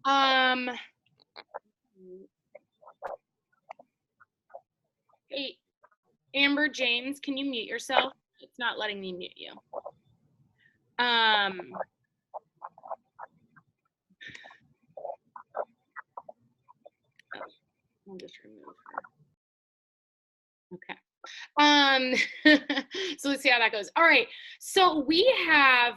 Um, hey, Amber James, can you mute yourself? It's not letting me mute you. I'll just remove her. Okay. So let's see how that goes. All right. So we have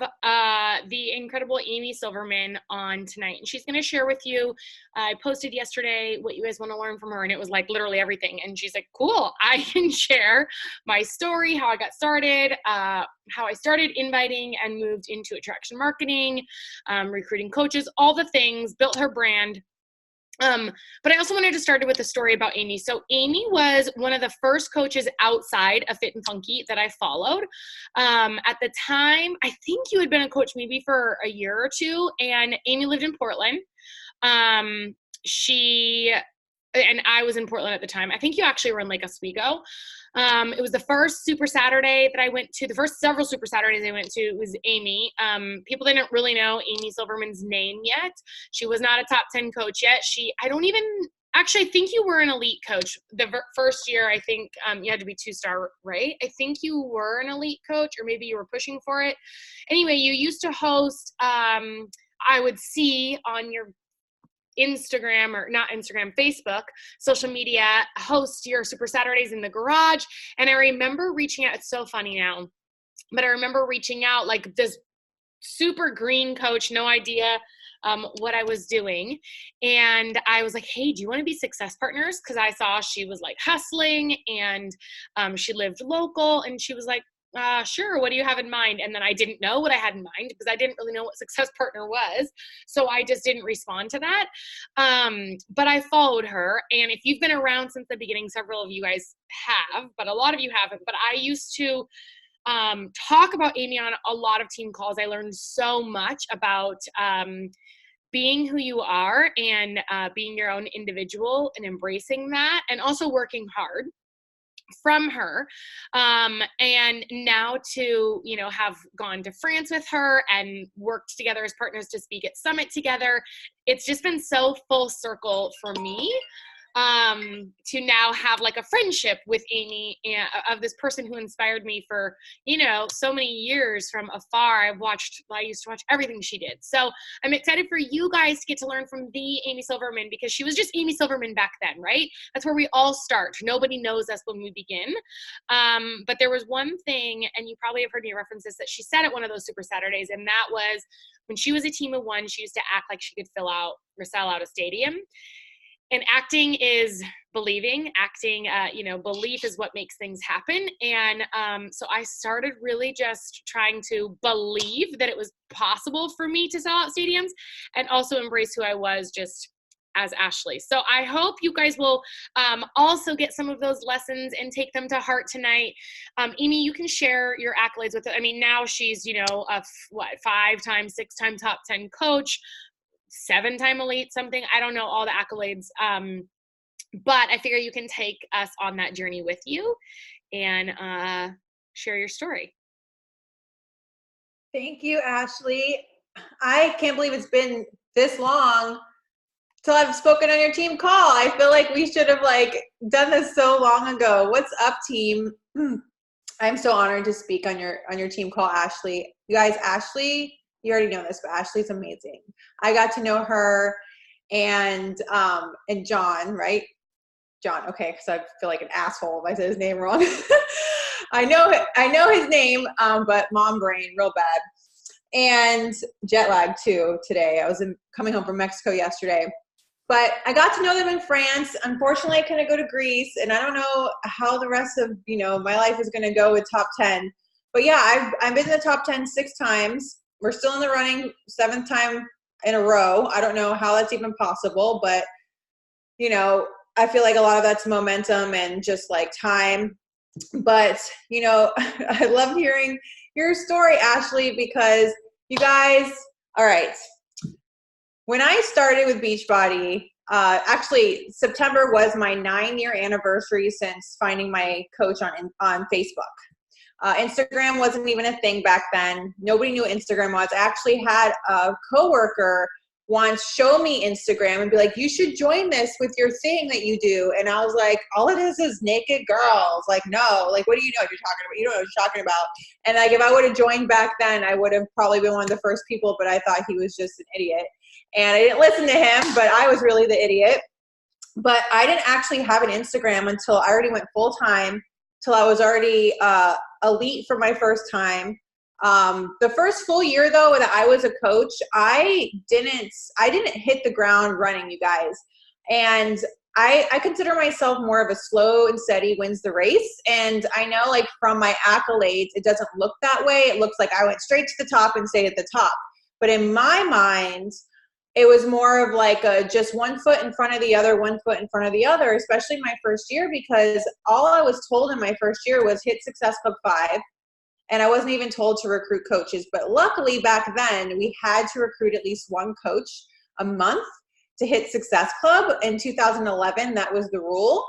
the incredible Amy Silverman on tonight, and she's going to share with you. I posted yesterday what you guys want to learn from her, and it was like literally everything. And she's like, cool, I can share my story, how I got started, how I started inviting and moved into attraction marketing, recruiting coaches, all the things, built her brand. But I also wanted to start with a story about Amy. So Amy was one of the first coaches outside of Fit and Funky that I followed. At the time, I think you had been a coach maybe for a year or two, and Amy lived in Portland. And I was in Portland at the time. I think you actually were in Lake Oswego. It was the first Super Saturday that I went to. The first several Super Saturdays I went to was Amy. People didn't really know Amy Silverman's name yet. She was not a top 10 coach yet. I think you were an elite coach. The first year, I think you had to be 2-star, right? I think you were an elite coach, or maybe you were pushing for it. Anyway, you used to host, I would see on your Instagram, or not Instagram, Facebook, social media, host your Super Saturdays in the garage. And I remember reaching out. It's so funny now, but I remember reaching out, like this super green coach, no idea what I was doing. And I was like, hey, do you want to be success partners? Because I saw she was like hustling, and she lived local, and she was like, sure, what do you have in mind? And then I didn't know what I had in mind, because I didn't really know what success partner was. So I just didn't respond to that. But I followed her. And if you've been around since the beginning, several of you guys have, but a lot of you haven't. But I used to talk about Amy on a lot of team calls. I learned so much about being who you are, and being your own individual, and embracing that, and also working hard from her. And now to, have gone to France with her and worked together as partners to speak at Summit together. It's just been so full circle for me. To now have like a friendship with Amy, and of this person who inspired me for, so many years from afar. I used to watch everything she did. So I'm excited for you guys to get to learn from the Amy Silverman, because she was just Amy Silverman back then, right? That's where we all start. Nobody knows us when we begin. But there was one thing, and you probably have heard me reference this, that she said at one of those Super Saturdays, and that was when she was a team of one, she used to act like she could sell out a stadium. And acting is believing. Acting, belief is what makes things happen. And so I started really just trying to believe that it was possible for me to sell out stadiums, and also embrace who I was just as Ashley. So I hope you guys will also get some of those lessons and take them to heart tonight. Amy, you can share your accolades with it. I mean, now she's, a 5-time, 6-time top 10 coach, 7-time elite, something. I don't know all the accolades. But I figure you can take us on that journey with you and share your story. Thank you, Ashley. I can't believe it's been this long till I've spoken on your team call. I feel like we should have done this so long ago. What's up, team? I'm so honored to speak on your team call, Ashley. You guys, Ashley, you already know this, but Ashley's amazing. I got to know her and John, right? John, okay, because I feel like an asshole if I said his name wrong. I know his name, but mom brain, real bad. And jet lag too today. I was coming home from Mexico yesterday. But I got to know them in France. Unfortunately, I couldn't go to Greece, and I don't know how the rest of my life is going to go with top 10. But yeah, I've been in the top 10 6 times. We're still in the running 7th time in a row. I don't know how that's even possible, but I feel like a lot of that's momentum and just time. But I love hearing your story, Ashley, because you guys, all right. When I started with Beachbody, actually September was my 9-year anniversary since finding my coach on Facebook. Instagram wasn't even a thing back then. Nobody knew what Instagram was. I actually had a coworker once show me Instagram and be like, you should join this with your thing that you do. And I was like, all it is naked girls. Like, no, like, what do you know what you're talking about? You don't know what you're talking about. And like, if I would have joined back then, I would have probably been one of the first people, but I thought he was just an idiot. And I didn't listen to him, but I was really the idiot. But I didn't actually have an Instagram until I already went full time, till I was already elite for my first time. The first full year though that I was a coach, I didn't hit the ground running, you guys. And I consider myself more of a slow and steady wins the race. And I know like from my accolades, it doesn't look that way. It looks like I went straight to the top and stayed at the top. But in my mind, it was more of like just 1 foot in front of the other, 1 foot in front of the other, especially my first year, because all I was told in my first year was hit Success Club 5. And I wasn't even told to recruit coaches. But luckily back then, we had to recruit at least one coach a month to hit Success Club. In 2011, that was the rule.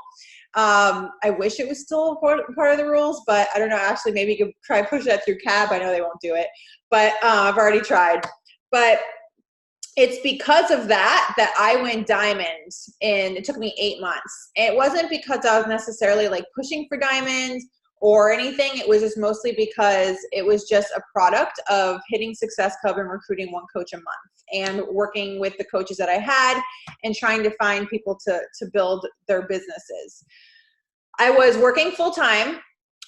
I wish it was still part of the rules, but I don't know. Actually, maybe you could try push that through CAB. I know they won't do it, but I've already tried. But it's because of that I went diamond, and it took me 8 months. And it wasn't because I was necessarily like pushing for diamond or anything. It was just mostly because it was just a product of hitting Success Club and recruiting one coach a month and working with the coaches that I had and trying to find people to build their businesses. I was working full time.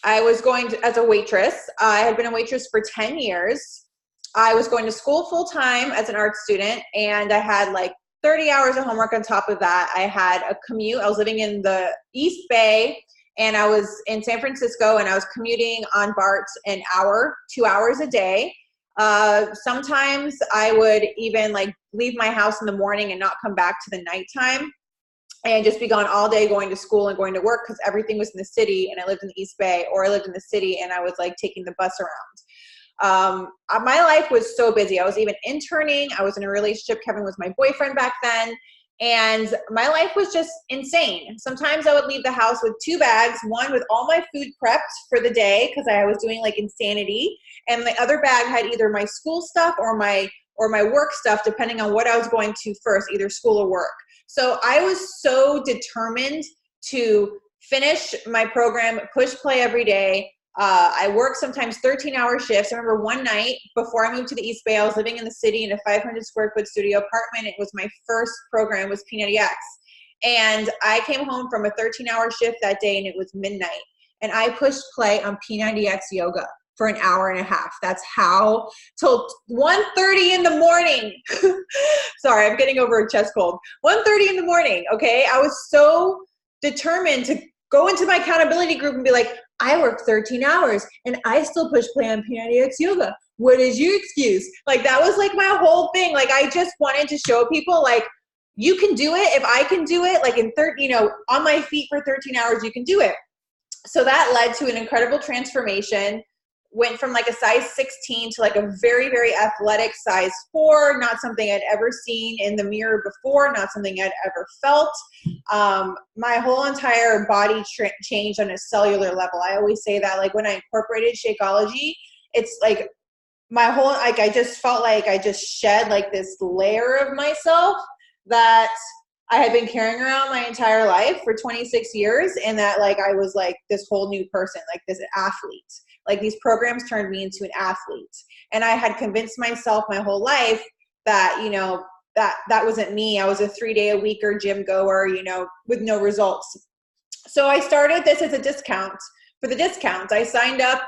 I was going as a waitress. I had been a waitress for 10 years. I was going to school full time as an art student, and I had like 30 hours of homework on top of that. I had a commute. I was living in the East Bay, and I was in San Francisco, and I was commuting on BART an hour, 2 hours a day. Sometimes I would even like leave my house in the morning and not come back to the nighttime and just be gone all day going to school and going to work, because everything was in the city and I lived in the East Bay, or I lived in the city and I was like taking the bus around. My life was so busy. I was even interning. I was in a relationship. Kevin was my boyfriend back then. And my life was just insane. Sometimes I would leave the house with 2 bags, one with all my food prepped for the day because I was doing like insanity, and the other bag had either my school stuff or my work stuff, depending on what I was going to first, either school or work. So I was so determined to finish my program, push play every day. I worked sometimes 13-hour shifts. I remember one night before I moved to the East Bay, I was living in the city in a 500 square foot studio apartment. It was my first program, was P90X. And I came home from a 13-hour shift that day, and it was midnight. And I pushed play on P90X yoga for an hour and a half. That's how, till 1:30 in the morning. Sorry, I'm getting over a chest cold. 1:30 in the morning, okay? I was so determined to go into my accountability group and be like, I worked 13 hours and I still push play on P90X yoga. What is your excuse? Like, that was like my whole thing. Like, I just wanted to show people, like, you can do it. If I can do it, like in on my feet for 13 hours, you can do it. So that led to an incredible transformation. Went from like a size 16 to like a very, very athletic size 4, not something I'd ever seen in the mirror before, not something I'd ever felt. My whole entire body changed on a cellular level. I always say that, like, when I incorporated Shakeology, it's like my whole, like, I just felt like I just shed like this layer of myself that I had been carrying around my entire life for 26 years. And that, like, I was like this whole new person, like this athlete. Like, these programs turned me into an athlete. And I had convinced myself my whole life that, that wasn't me. I was a 3-day-a-weeker gym goer, with no results. So I started this as a discount. For the discount, I signed up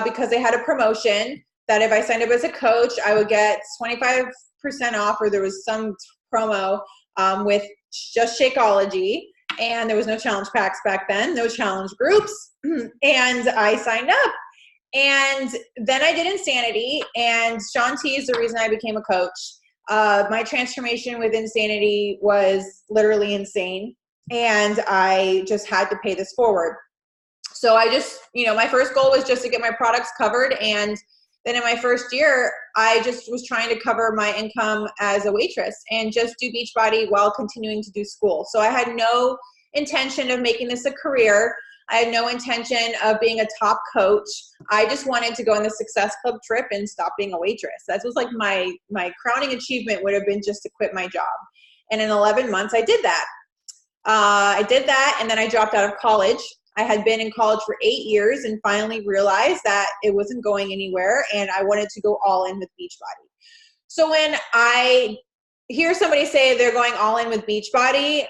because they had a promotion that if I signed up as a coach, I would get 25% off, or there was some promo with just Shakeology. And there was no challenge packs back then, no challenge groups. And I signed up. And then I did Insanity, and Shaun T is the reason I became a coach. My transformation with Insanity was literally insane, and I just had to pay this forward. So I just, my first goal was just to get my products covered, and then in my first year, I just was trying to cover my income as a waitress and just do Beachbody while continuing to do school. So I had no intention of making this a career. I had no intention of being a top coach. I just wanted to go on the Success Club trip and stop being a waitress. That was like my crowning achievement would have been just to quit my job. And in 11 months, I did that. And then I dropped out of college. I had been in college for 8 years and finally realized that it wasn't going anywhere and I wanted to go all in with Beachbody. So when I hear somebody say they're going all in with Beachbody,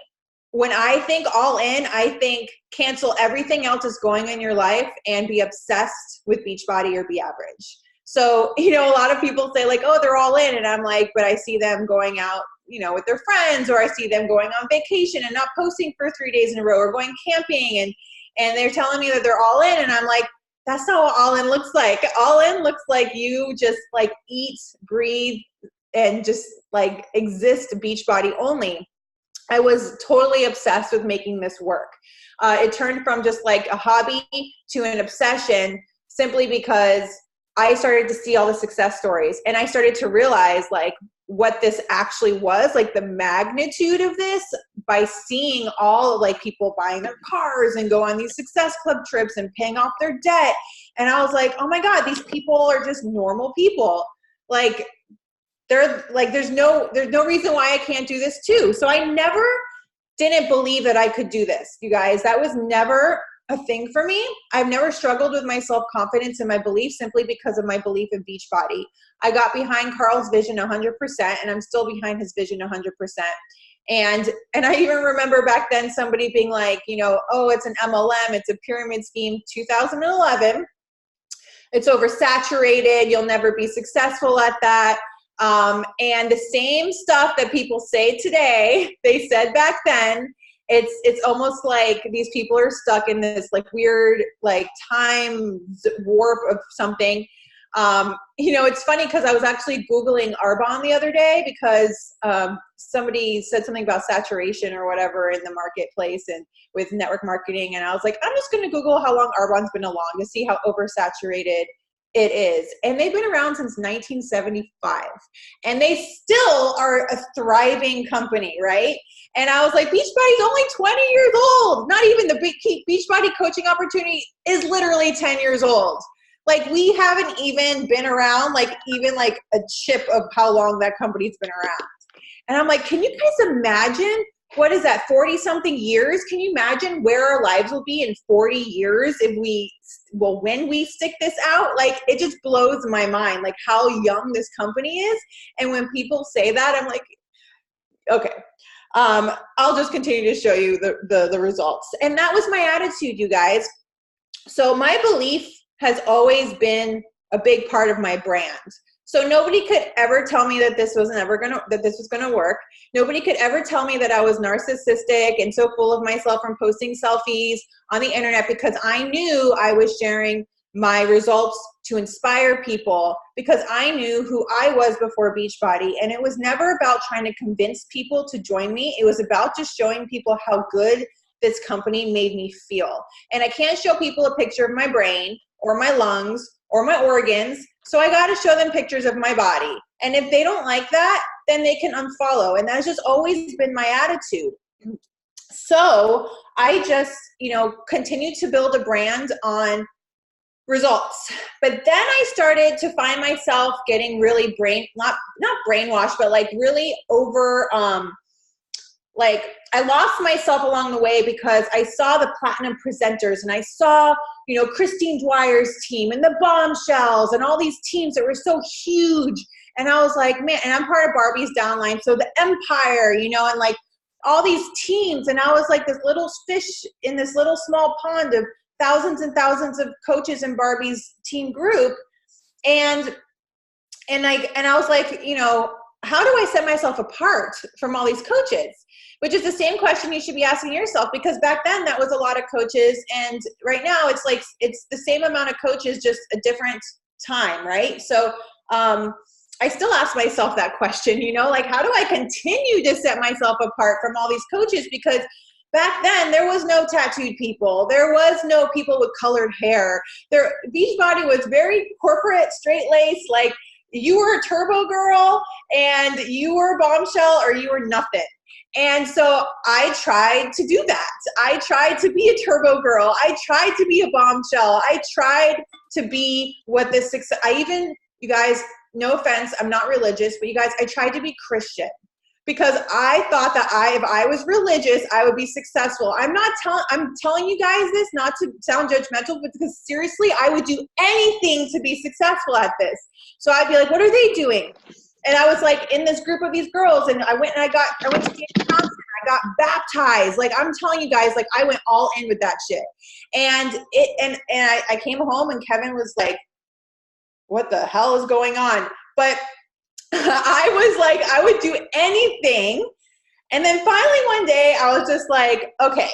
when I think all in, I think cancel everything else that's going in your life and be obsessed with Beachbody or be average. So, a lot of people say like, oh, they're all in. And I'm like, but I see them going out, with their friends, or I see them going on vacation and not posting for 3 days in a row, or going camping and they're telling me that they're all in. And I'm like, that's not what all in looks like. All in looks like you just like eat, breathe, and just like exist Beachbody only. I was totally obsessed with making this work. It turned from just like a hobby to an obsession simply because I started to see all the success stories and I started to realize like what this actually was, like the magnitude of this by seeing all like people buying their cars and go on these Success Club trips and paying off their debt. And I was like, oh my God, these people are just normal people. Like there's no reason why I can't do this too. So I never didn't believe that I could do this, you guys. That was never a thing for me. I've never struggled with my self-confidence and my belief simply because of my belief in Beachbody. I got behind Carl's vision 100% and I'm still behind his vision 100%. And I even remember back then somebody being like, oh, it's an MLM, it's a pyramid scheme, 2011. It's oversaturated. You'll never be successful at that. And the same stuff that people say today, they said back then. It's almost like these people are stuck in this like weird like time warp of something. It's funny because I was actually Googling Arbonne the other day because somebody said something about saturation or whatever in the marketplace and with network marketing. And I was like, I'm just going to Google how long Arbonne's been along to see how oversaturated it is. And they've been around since 1975 and they still are a thriving company, right? And I was like, Beachbody's only 20 years old. Not even the Beachbody coaching opportunity is literally 10 years old. Like we haven't even been around, like even like a chip of how long that company's been around. And I'm like, can you guys imagine, what is that, 40 something years? Can you imagine where our lives will be in 40 years if when we stick this out? Like it just blows my mind, like how young this company is. And when people say that, I'm like, okay. I'll just continue to show you the results. And that was my attitude, you guys. So my belief has always been a big part of my brand. So nobody could ever tell me that this was gonna work. Nobody could ever tell me that I was narcissistic and so full of myself from posting selfies on the internet, because I knew I was sharing my results to inspire people because I knew who I was before Beachbody. And it was never about trying to convince people to join me. It was about just showing people how good this company made me feel. And I can't show people a picture of my brain or my lungs or my organs. So I got to show them pictures of my body. And if they don't like that, then they can unfollow. And that's just always been my attitude. So I just, continued to build a brand on results. But then I started to find myself getting really not brainwashed, but like really over, like I lost myself along the way because I saw the platinum presenters and I saw, Christine Dwyer's team and the Bombshells and all these teams that were so huge. And I was like, man, and I'm part of Barbie's downline. So the Empire, and like all these teams. And I was like this little fish in this little small pond of thousands and thousands of coaches in Barbie's team group. And I was like, how do I set myself apart from all these coaches? Which is the same question you should be asking yourself, because back then that was a lot of coaches. And right now it's like, it's the same amount of coaches, just a different time. Right. So, I still ask myself that question, like, how do I continue to set myself apart from all these coaches? Because back then, there was no tattooed people. There was no people with colored hair. Beachbody was very corporate, straight-laced, like you were a turbo girl and you were a bombshell or you were nothing. And so I tried to do that. I tried to be a turbo girl. I tried to be a bombshell. I tried to be what this success, you guys, no offense, I'm not religious, but you guys, I tried to be Christian because I thought that if I was religious, I would be successful. I'm telling you guys this not to sound judgmental, but because seriously, I would do anything to be successful at this. So I'd be like, what are they doing? And I was like in this group of these girls, and I went to Dance Johnson. I got baptized. Like, I'm telling you guys, like, I went all in with that shit. And I came home, and Kevin was like, what the hell is going on? But I was like, I would do anything. And then finally one day I was just like, okay,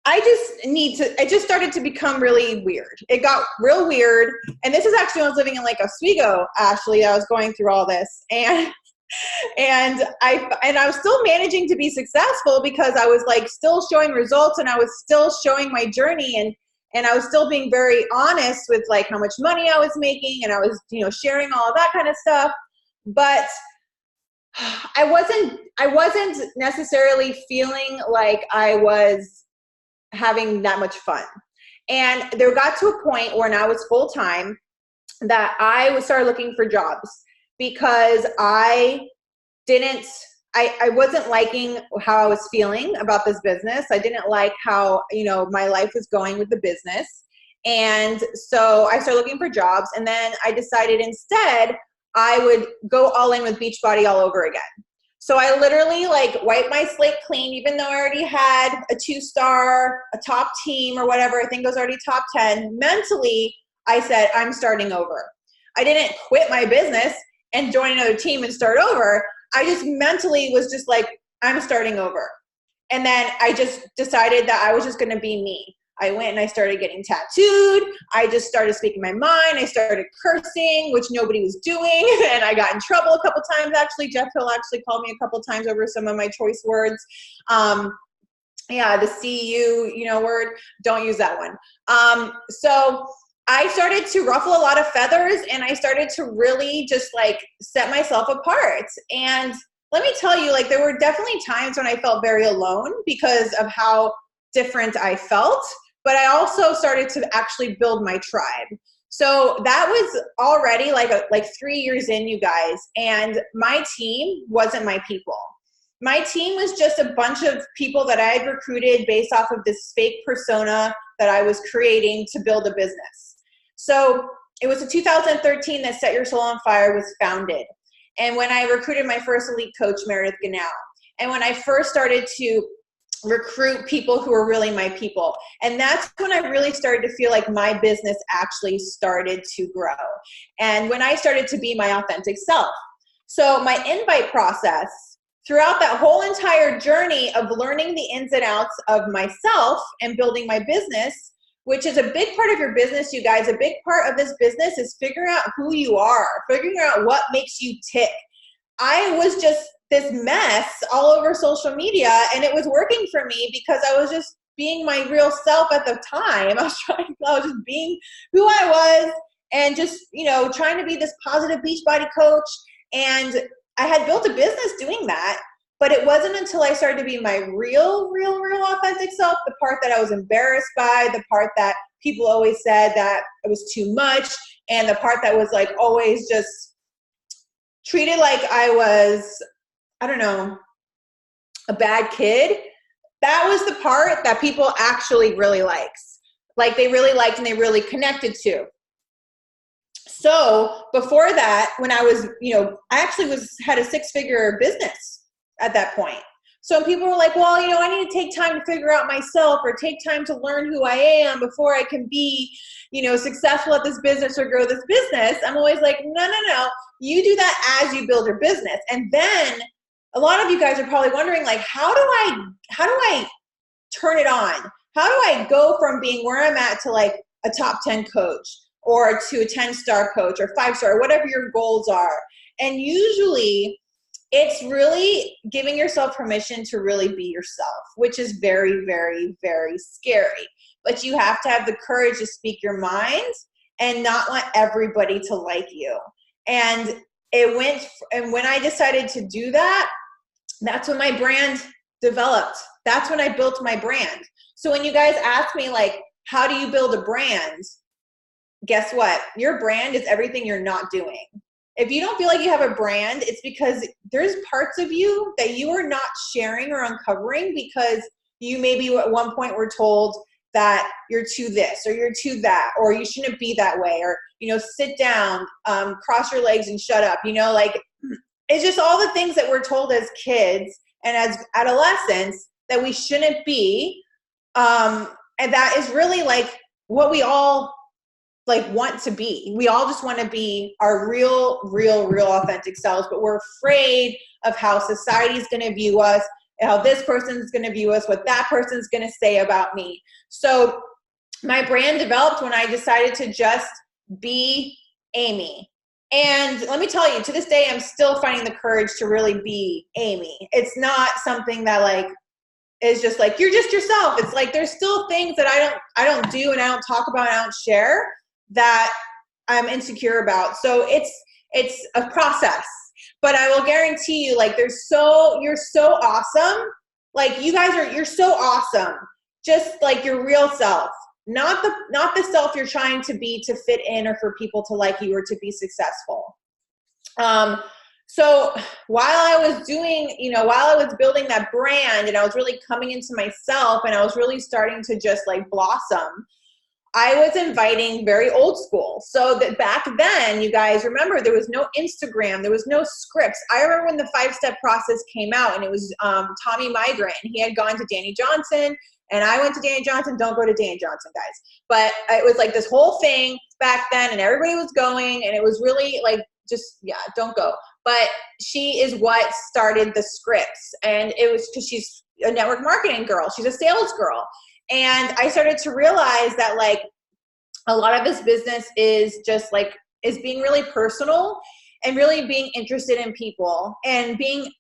it just started to become really weird. It got real weird. And this is actually when I was living in Lake Oswego, Ashley. I was going through all this. And I was still managing to be successful because I was like still showing results, and I was still showing my journey, and I was still being very honest with like how much money I was making, and I was, sharing all of that kind of stuff. But I wasn't necessarily feeling like I was having that much fun. And there got to a point when I was full-time that I started looking for jobs because I wasn't liking how I was feeling about this business. I didn't like how, my life was going with the business. And so I started looking for jobs, and then I decided instead I would go all in with Beachbody all over again. So I literally like wiped my slate clean, even though I already had a 2-star, a top team or whatever. I think it was already top 10. Mentally, I said, I'm starting over. I didn't quit my business and join another team and start over. I just mentally was just like, I'm starting over. And then I just decided that I was just going to be me. I went and I started getting tattooed. I just started speaking my mind. I started cursing, which nobody was doing. And I got in trouble a couple times, actually. Jeff Hill actually called me a couple times over some of my choice words. The CU, word, don't use that one. So I started to ruffle a lot of feathers, and I started to really just like set myself apart. And let me tell you, like, there were definitely times when I felt very alone because of how different I felt. But I also started to actually build my tribe. So that was already like 3 years in, you guys. And my team wasn't my people. My team was just a bunch of people that I had recruited based off of this fake persona that I was creating to build a business. So it was in 2013 that Set Your Soul on Fire was founded. And when I recruited my first elite coach, Meredith Ganal. And when I first started to recruit people who are really my people. And that's when I really started to feel like my business actually started to grow. And when I started to be my authentic self. So my invite process throughout that whole entire journey of learning the ins and outs of myself and building my business, which is a big part of your business, you guys, a big part of this business is figuring out who you are, figuring out what makes you tick. I was just this mess all over social media, and it was working for me because I was just being my real self at the time. I was just being who I was and just, trying to be this positive Beachbody coach. And I had built a business doing that, but it wasn't until I started to be my real authentic self, the part that I was embarrassed by, the part that people always said that it was too much, and the part that was like always just treated like I was, I don't know, a bad kid. That was the part that people actually really likes. Like they really liked and they really connected to. So before that, when I was, I actually had a 6-figure business at that point. So people were like, well, I need to take time to figure out myself or take time to learn who I am before I can be, successful at this business or grow this business. I'm always like, no. You do that as you build your business. And then a lot of you guys are probably wondering, like, how do I turn it on? How do I go from being where I'm at to like a top 10 coach or to a 10-star coach or 5-star, whatever your goals are? And usually it's really giving yourself permission to really be yourself, which is very, very, very scary. But you have to have the courage to speak your mind and not want everybody to like you. And when I decided to do that, That's when my brand developed. That's when I built my brand. So when you guys ask me, like, how do you build a brand? Guess what? Your brand is everything you're not doing. If you don't feel like you have a brand, it's because there's parts of you that you are not sharing or uncovering because you maybe at one point were told that you're too this or you're too that, or you shouldn't be that way, or, you know, sit down, cross your legs and shut up. You know, like, it's just all the things that we're told as kids and as adolescents that we shouldn't be. And that is really like what we all like want to be. We all just want to be our real authentic selves, but we're afraid of how society's going to view us, how this person's going to view us, what that person's going to say about me. So my brand developed when I decided to just be Amy. And let me tell you, to this day, I'm still finding the courage to really be Amy. It's not something that like is just like, you're just yourself. It's like, there's still things that I don't do and I don't talk about and I don't share that I'm insecure about. So it's a process, but I will guarantee you, like, you're so awesome. Like, you're so awesome. Just like your real self, not the self you're trying to be to fit in or for people to like you or to be successful. So while I was doing, while I was building that brand and I was really coming into myself and I was really starting to just like blossom, I was inviting very old school. So that back then, you guys remember, there was no Instagram, there was no scripts. I remember when the 5-step process came out, and it was Tommy Migrant. He had gone to Danny Johnson, and I went to Danny Johnson. Don't go to Danny Johnson, guys. But it was like this whole thing back then, and everybody was going, and it was really like, just, yeah, don't go. But she is what started the scripts, and it was because she's a network marketing girl. She's a sales girl. And I started to realize that like a lot of this business is just like, is being really personal and really being interested in people and being,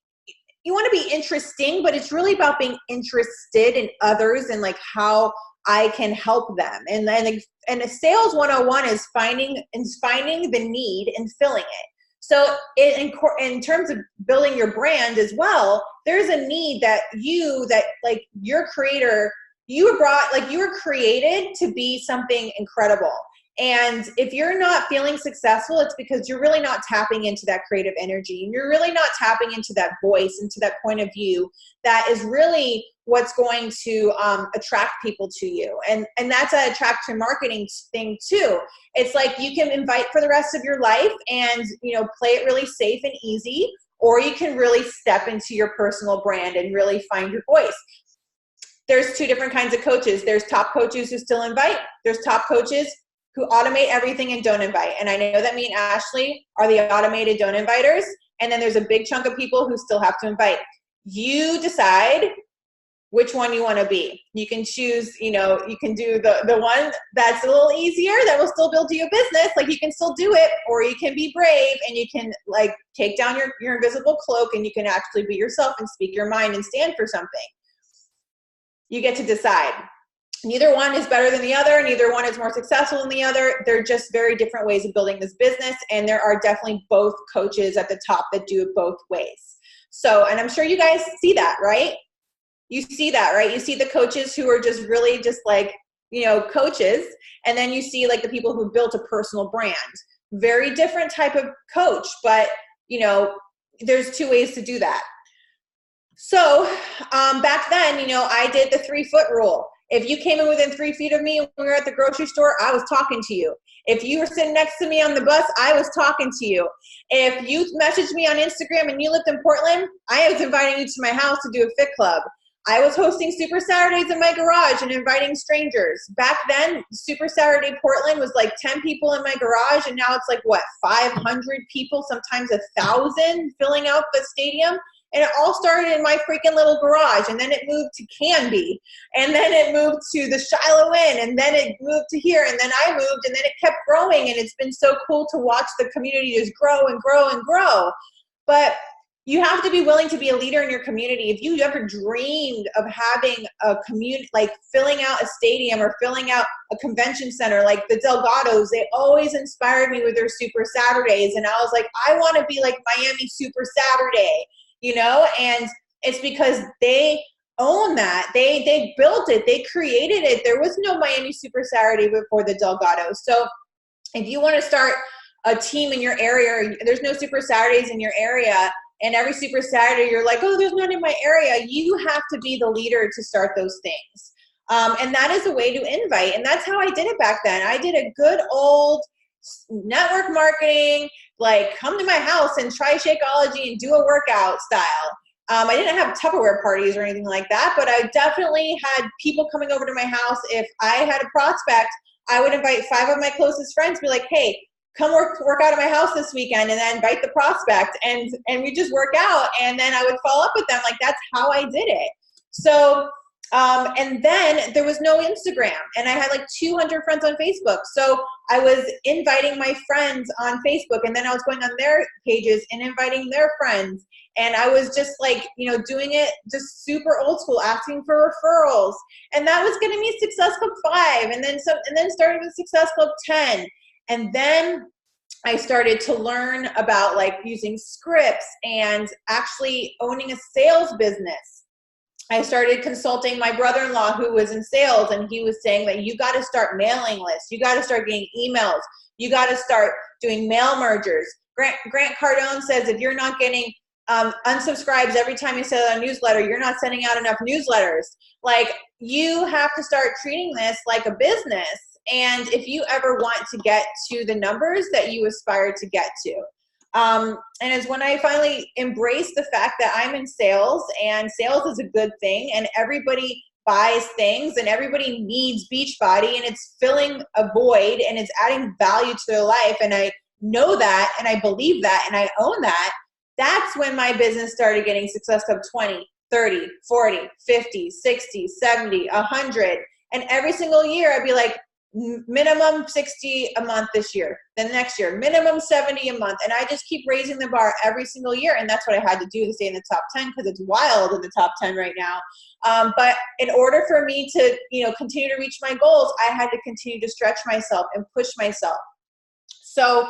you want to be interesting, but it's really about being interested in others and like how I can help them. And then, and a sales 101 is finding the need and filling it. So in terms of building your brand as well, there's a need that like your creator, you were created to be something incredible. And if you're not feeling successful, it's because you're really not tapping into that creative energy. And you're really not tapping into that voice, into that point of view that is really what's going to attract people to you. And that's an attraction marketing thing too. It's like you can invite for the rest of your life and, play it really safe and easy, or you can really step into your personal brand and really find your voice. There's two different kinds of coaches. There's top coaches who still invite. There's top coaches who automate everything and don't invite. And I know that me and Ashley are the automated don't inviters. And then there's a big chunk of people who still have to invite. You decide which one you want to be. You can choose, you can do the one that's a little easier that will still build you a business. Like, you can still do it, or you can be brave and you can like take down your invisible cloak and you can actually be yourself and speak your mind and stand for something. You get to decide. Neither one is better than the other. Neither one is more successful than the other. They're just very different ways of building this business. And there are definitely both coaches at the top that do it both ways. So, and I'm sure you guys see that, right? You see that, right? You see the coaches who are just really just like, coaches. And then you see like the people who built a personal brand. Very different type of coach, but there's two ways to do that. So back then, I did the 3-foot rule. If you came in within 3 feet of me when we were at the grocery store, I was talking to you. If you were sitting next to me on the bus, I was talking to you. If you messaged me on Instagram and you lived in Portland, I was inviting you to my house to do a fit club. I was hosting Super Saturdays in my garage and inviting strangers. Back then, Super Saturday Portland was like 10 people in my garage, and now it's like, 500 people, sometimes 1,000 filling out the stadium. And it all started in my freaking little garage. And then it moved to Canby. And then it moved to the Shiloh Inn. And then it moved to here. And then I moved. And then it kept growing. And it's been so cool to watch the community just grow and grow and grow. But you have to be willing to be a leader in your community. If you ever dreamed of having a community, like filling out a stadium or filling out a convention center, like the Delgados, they always inspired me with their Super Saturdays. And I was like, I want to be like Miami Super Saturday. And It's because they own that. They built it. They created it. There was no Miami Super Saturday before the Delgado. So if you want to start a team in your area, there's no Super Saturdays in your area, and every Super Saturday you're like, oh, there's none in my area. You have to be the leader to start those things. And that is a way to invite. And that's how I did it back then. I did a good old network marketing, like come to my house and try Shakeology and do a workout style. I didn't have Tupperware parties or anything like that, but I definitely had people coming over to my house. If I had a prospect, I would invite 5 of my closest friends, be like, hey, come work out at my house this weekend, and then invite the prospect, and we just work out, and then I would follow up with them. Like, that's how I did it. So, and then there was no Instagram, and I had like 200 friends on Facebook. So I was inviting my friends on Facebook, and then I was going on their pages and inviting their friends. And I was just like, you know, doing it just super old school, asking for referrals. And that was getting me Success Club 5, and then started with Success Club 10. And then I started to learn about like using scripts and actually owning a sales business. I started consulting my brother-in-law who was in sales, and he was saying that you got to start mailing lists. You got to start getting emails. You got to start doing mail mergers. Grant Cardone says if you're not getting unsubscribes every time you send out a newsletter, you're not sending out enough newsletters. Like, you have to start treating this like a business. And if you ever want to get to the numbers that you aspire to get to. And it's when I finally embraced the fact that I'm in sales, and sales is a good thing, and everybody buys things, and everybody needs Beachbody, and it's filling a void, and it's adding value to their life. And I know that, and I believe that, and I own that. That's when my business started getting Success Club 20, 30, 40, 50, 60, 70, 100. And every single year I'd be like, minimum 60 a month this year. Then next year, minimum 70 a month. And I just keep raising the bar every single year. And that's what I had to do to stay in the top 10, because it's wild in the top 10 right now. But in order for me to, you know, continue to reach my goals, I had to continue to stretch myself and push myself. So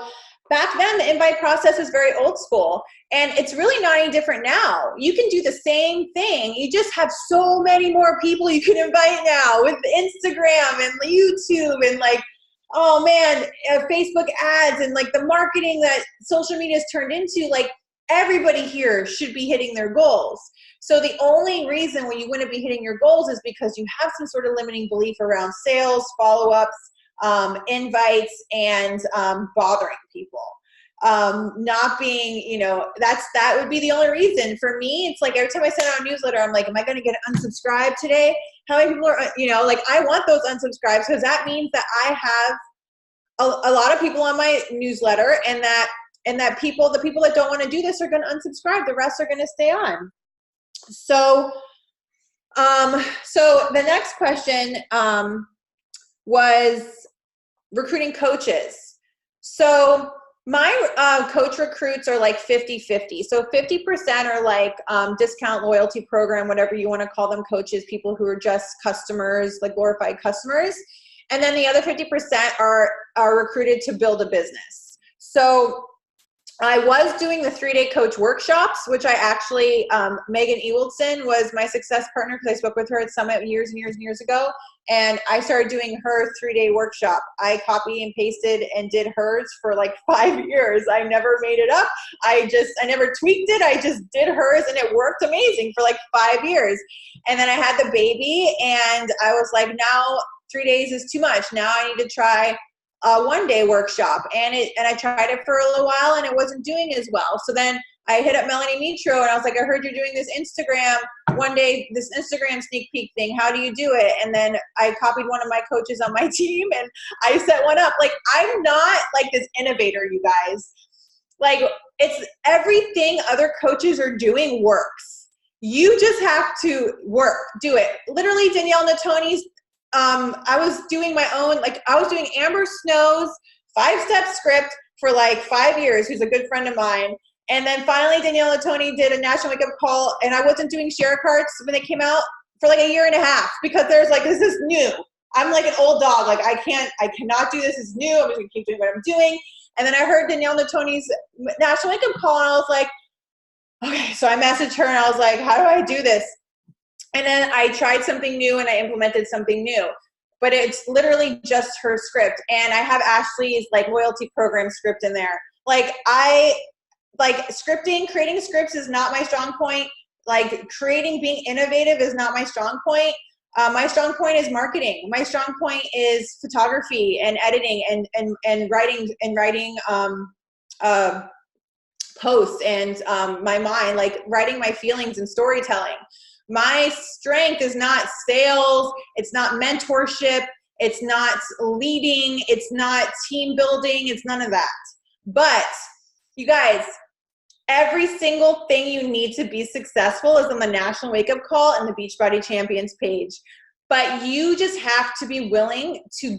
back then, the invite process was very old school, and it's really not any different now. You can do the same thing. You just have so many more people you can invite now with Instagram and YouTube and like, oh man, Facebook ads and like the marketing that social media has turned into. Like, everybody here should be hitting their goals. So the only reason when you wouldn't be hitting your goals is because you have some sort of limiting belief around sales, follow-ups, invites, and bothering people. Not being, you know, that would be the only reason. For me, it's like every time I send out a newsletter, I'm like, am I going to get unsubscribed today? How many people are, you know, like, I want those unsubscribes, because that means that I have a lot of people on my newsletter, and that the people that don't want to do this are going to unsubscribe. The rest are going to stay on. So, so the next question, was recruiting coaches. So my coach recruits are like 50-50. So 50% are like discount loyalty program, whatever you want to call them, coaches, people who are just customers, like glorified customers. And then the other 50% are recruited to build a business. So I was doing the 3-day coach workshops, which I actually, Megan Ewaldson was my success partner, because I spoke with her at Summit years and years and years ago. And I started doing her 3-day workshop. I copy and pasted and did hers for like 5 years. I never made it up. I never tweaked it. I just did hers, and it worked amazing for like 5 years. And then I had the baby, and I was like, now 3 days is too much. Now I need to try a 1-day workshop. And I tried it for a little while, and it wasn't doing as well. So then I hit up Melanie Mitro, and I was like, I heard you're doing this Instagram this Instagram sneak peek thing. How do you do it? And then I copied one of my coaches on my team, and I set one up. Like, I'm not like this innovator, you guys. Like, it's everything other coaches are doing works. You just have to do it. Literally, Danielle Natoni's, I was doing my own, like, I was doing Amber Snow's 5-step script for like 5 years, who's a good friend of mine. And then finally, Danielle Natoni did a national wake up call, and I wasn't doing share carts when they came out for like a year and a half, because there's like, this is new. I'm like an old dog. Like, I cannot do this. It's new. I'm just gonna keep doing what I'm doing. And then I heard Danielle Natoni's national wake up call, and I was like, okay, so I messaged her and I was like, how do I do this? And then I tried something new and I implemented something new. But it's literally just her script. And I have Ashley's like loyalty program script in there. Like scripting, creating scripts is not my strong point. Like being innovative is not my strong point. My strong point is marketing. My strong point is photography and editing and writing posts and my mind, like writing my feelings and storytelling. My strength is not sales. It's not mentorship. It's not leading. It's not team building. It's none of that. But you guys, every single thing you need to be successful is on the National Wake Up Call and the Beachbody Champions page. But you just have to be willing to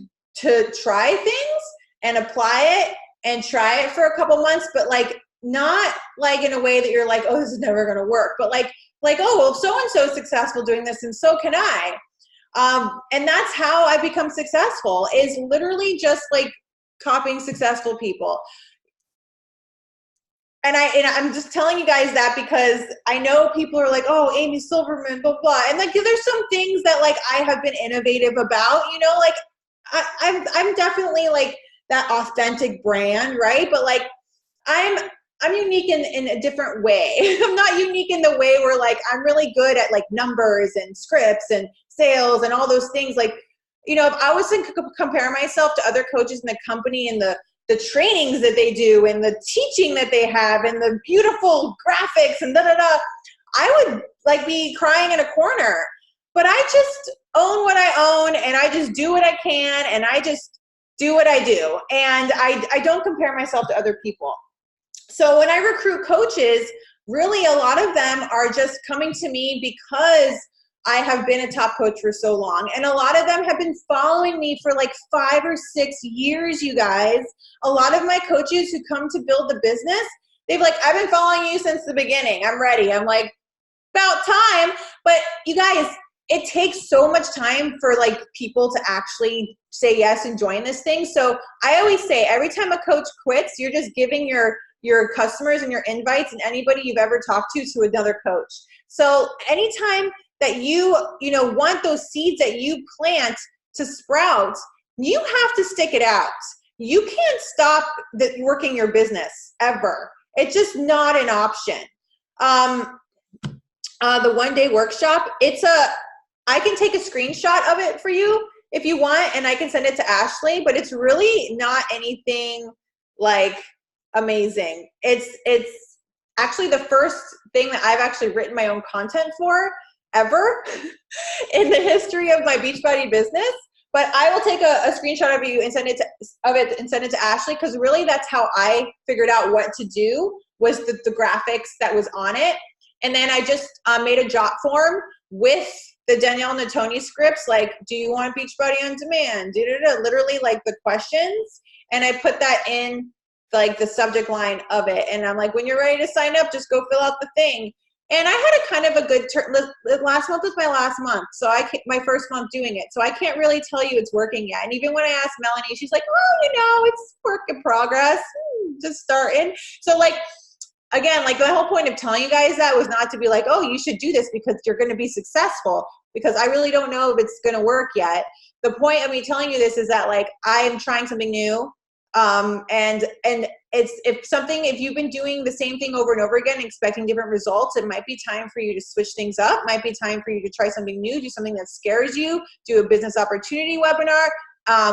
try things and apply it and try it for a couple months, but like not like in a way that you're like, oh, this is never going to work, but like, oh, well, so-and-so is successful doing this and so can I. And that's how I become successful, is literally just like copying successful people. And I'm just telling you guys that because I know people are like, oh, Amy Silverman, blah, blah. And like, there's some things that like I have been innovative about, you know, like I'm definitely like that authentic brand, right? But like, I'm unique in a different way. I'm not unique in the way where like, I'm really good at like numbers and scripts and sales and all those things. Like, you know, if I was to compare myself to other coaches in the company and the trainings that they do and the teaching that they have and the beautiful graphics and I would like be crying in a corner. But I just own what I own and I just do what I can and I just do what I do. And I don't compare myself to other people. So when I recruit coaches, really a lot of them are just coming to me because I have been a top coach for so long. And a lot of them have been following me for like 5 or 6 years, you guys. A lot of my coaches who come to build the business, they've like, I've been following you since the beginning. I'm ready. I'm like, about time. But you guys, it takes so much time for like people to actually say yes and join this thing. So I always say every time a coach quits, you're just giving your customers and your invites and anybody you've ever talked to another coach. So anytime that you want those seeds that you plant to sprout, you have to stick it out. You can't stop working your business ever. It's just not an option. The one-day workshop, I can take a screenshot of it for you if you want, and I can send it to Ashley, but it's really not anything like amazing. It's actually the first thing that I've actually written my own content for ever in the history of my Beachbody business. But I will take a screenshot of you and send it to Ashley, because really that's how I figured out what to do, was the graphics that was on it. And then I just made a jot form with the Danielle Natoni scripts, like, do you want Beachbody on demand? Literally like the questions. And I put that in like the subject line of it. And I'm like, when you're ready to sign up, just go fill out the thing. And I had a kind of a good turn. Last month was my last month. So my first month doing it. So I can't really tell you it's working yet. And even when I asked Melanie, she's like, oh, it's work in progress, just starting. So like, again, like the whole point of telling you guys that was not to be like, oh, you should do this because you're going to be successful, because I really don't know if it's going to work yet. The point of me telling you this is that like, I'm trying something new. And if you've been doing the same thing over and over again, expecting different results, it might be time for you to switch things up. Might be time for you to try something new, do something that scares you, do a business opportunity webinar,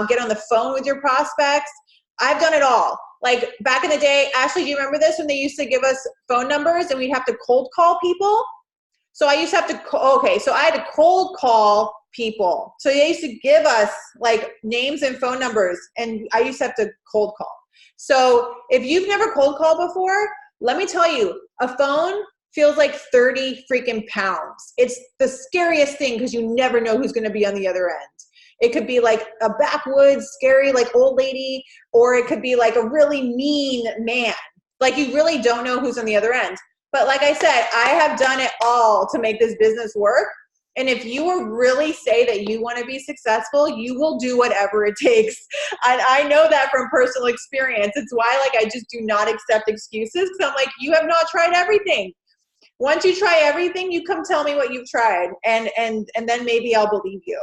get on the phone with your prospects. I've done it all. Like back in the day, Ashley, do you remember this when they used to give us phone numbers and we'd have to cold call people? So I used to have to, so I had to cold call people. So they used to give us like names and phone numbers, and I used to have to cold call. So if you've never cold called before, let me tell you, a phone feels like 30 freaking pounds. It's the scariest thing because you never know who's going to be on the other end. It could be like a backwoods, scary, like old lady, or it could be like a really mean man. Like you really don't know who's on the other end. But like I said, I have done it all to make this business work. And if you will really say that you want to be successful, you will do whatever it takes. And I know that from personal experience. It's why like I just do not accept excuses, because I'm like, you have not tried everything. once you try everything, you come tell me what you've tried, and then maybe I'll believe you.